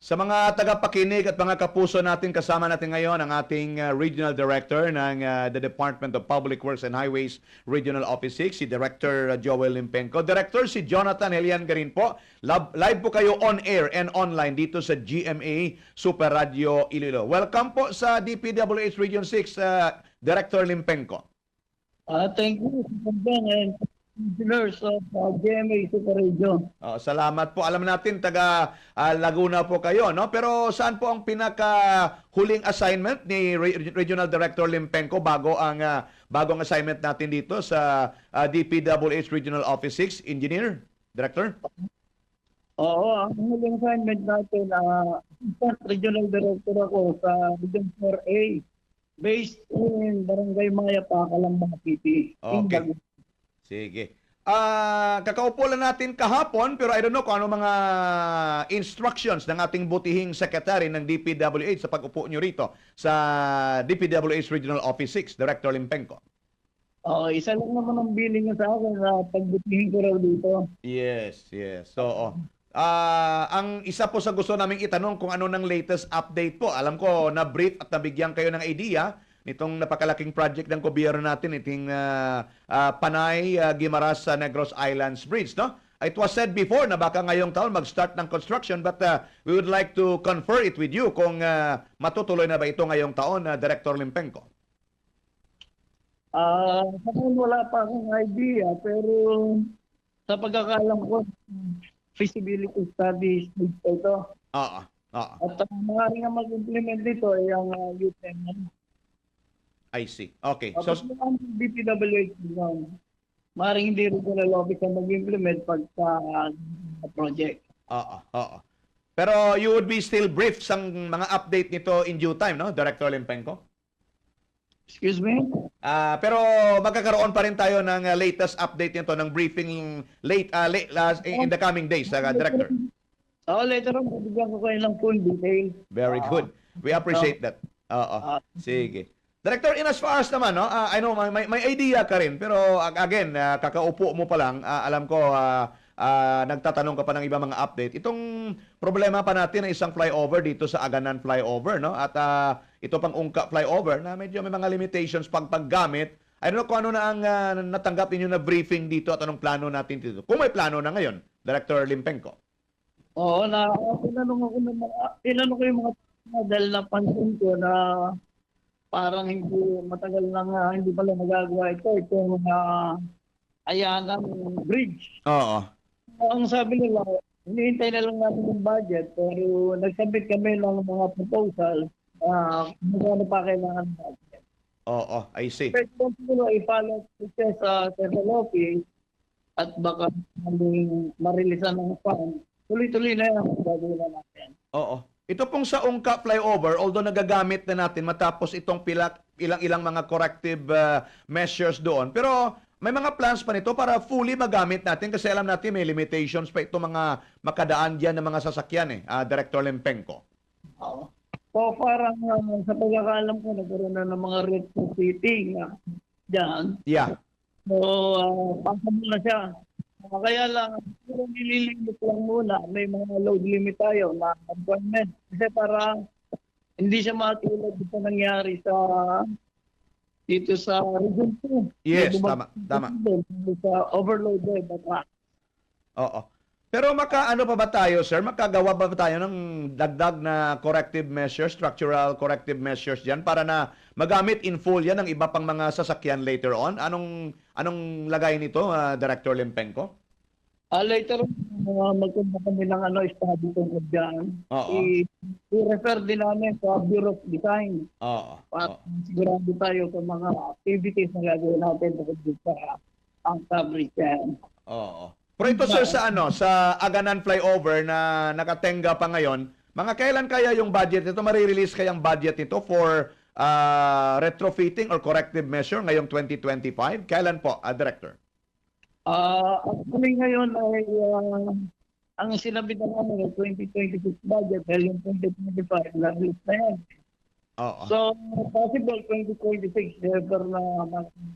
Sa mga tagapakinig at mga kapuso natin, kasama natin ngayon ang ating Regional Director ng the Department of Public Works and Highways Regional Office 6, si Director Joel Limpenco. Director, si Jonathan Helian Garin po. Live po kayo on air and online dito sa GMA Super Radio Iloilo. Welcome po sa DPWH Region 6, Director Limpenco. Thank you, and listeners of GMA Super Radio. Salamat po. Alam natin, taga Laguna po kayo, no? Pero saan po ang pinaka-huling assignment ni Regional Director Limpenco bago ang assignment natin dito sa DPWH Regional Office 6, Engineer, Director? Oo, ang huling assignment natin, Regional Director ako sa Region 4A, based in Barangay Mayapa, Calamba City. Okay. Sige. Kakaupo lang natin kahapon, pero I don't know kung ano mga instructions ng ating butihing secretary ng DPWH sa pag-upo nyo rito sa DPWH Regional Office 6, Director Limpenco. Isa lang naman ang billing niya sa akin sa pagbutihin ko raw dito. Yes. So, ang isa po sa gusto naming itanong kung ano ng latest update po. Alam ko, na-brief at nabigyan kayo ng idea nitong napakalaking project ng gobyerno natin, iting Panay Guimaras Negros Islands Bridge, no? It was said before na baka ngayong taon mag-start ng construction, but we would like to confer it with you kung matutuloy na ba ito ngayong taon, Director Limpenco. Sa wala pa akong idea, pero sa pagkakalam ko, feasibility studies ito. At maaaring nga mag-implement dito ay ang UTM. I see. Okay. So, ang DPWH maaaring hindi rin na lobby ka mag-implement pagka project. Pero you would be still brief sa mga update nito in due time, no, Director Limpenco? Excuse me? Pero magkakaroon pa rin tayo ng latest update nito, ng briefing in the coming days, Director. Later on, bibigyan ko kayo ng full detail. Very good. We appreciate that. Sige. Director, in as far as naman, no, I know may idea ka rin, pero again, kakaupo mo pa lang, alam ko, nagtatanong ka pa ng iba mga update. Itong problema pa natin na isang flyover dito sa Aganan Flyover, no? At ito pang Ungka Flyover na medyo may mga limitations paggamit. I don't know kung ano na ang natanggap ninyo na briefing dito at anong plano natin dito. Kung may plano na ngayon, Director Limpenco. Oo, tinanong ko yung mga dahil napansin ko na parang hindi matagal na nga, hindi pala magagawa itong mga Ayanan Bridge. Ang sabi nila, hinihintay na lang natin yung budget, pero nagsabit kami ng mga proposal magkano pa kailangan ng budget. I see. Pero siguro i-follow sa Central Office at baka marilisan ng fund. Tuloy-tuloy na yan ang gagawin na natin. Ito pong sa Ungka Flyover, although nagagamit na natin matapos itong ilang mga corrective measures doon, pero may mga plans pa nito para fully magamit natin kasi alam natin may limitations pa itong mga makadaan diyan ng mga sasakyan, Director Limpenco. So parang sa pagkakaalam ko, nagkaroon na ng mga retrofitting dyan. Yeah. So, pasa muna siya. Kaya lang, nililimit lang muna. May mga load limit tayo na appointment. Kasi para hindi siya matulad sa nangyari dito sa Region 2. Yes, tama. Sa overloaded. Pero makaano pa ba tayo, sir? Makagawa ba tayo ng dagdag na corrective measures, structural corrective measures diyan para na magamit in full yan ng iba pang mga sasakyan later on? Anong lagay nito, Director Limpenco? Later on, magpunta kami ng study tungkol dyan. I-refer din namin sa Bureau of Design. Para sigurado tayo sa mga activities na gagawin natin tungkol sa ang fabric yan. Pero ito, sir, sa Aganan Flyover na nakatenga pa ngayon, mga kailan kaya yung budget nito? Marirelease kayang budget nito for retrofitting or corrective measure ngayong 2025? Kailan po, Director? Actually ngayon ay ang sinabi na namin 2026 budget dahil yung 2025 na-release na yan. So, possible 2026 never na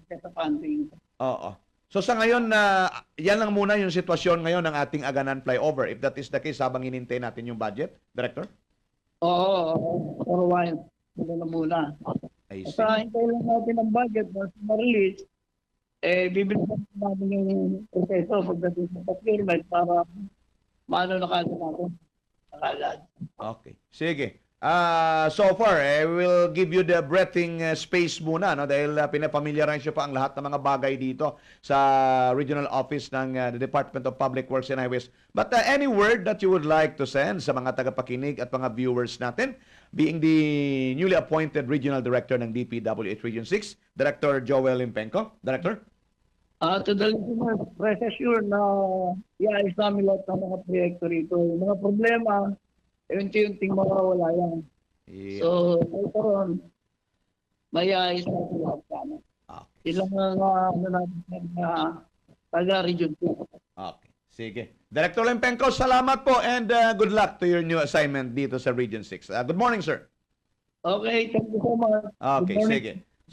sa funding. So sa ngayon, yan lang muna yung sitwasyon ngayon ng ating Aganan Flyover. If that is the case, habang hinintay natin yung budget, Director? Oo, for a while. Ito na muna. I see. Basta hintay lang natin ang budget once ma-release, bibilisan natin yung proseso pagdating sa procurement para maano na kagad natin. Kagad. Okay. Sige. So far, we'll give you the breathing space muna, no? Dahil pinapamilyarize nyo pa ang lahat ng mga bagay dito sa regional office ng the Department of Public Works and Highways. But any word that you would like to send sa mga tagapakinig at mga viewers natin, being the newly appointed Regional Director ng DPWH Region 6, Director Joel Limpenco. Director? To the listeners, rest assured na iayos namin lahat ng mga proyekto rito. Yung mga problema, unti-unting mawawala yan. Yeah. So, ito ron, may iayos natin lahat sana. Okay. Ilang ano natin taga Region 2. Okay. Sige. Director Limpenco, salamat po and good luck to your new assignment dito sa Region 6. Good morning, sir. Okay, thank you so much. Okay, Good morning. sige.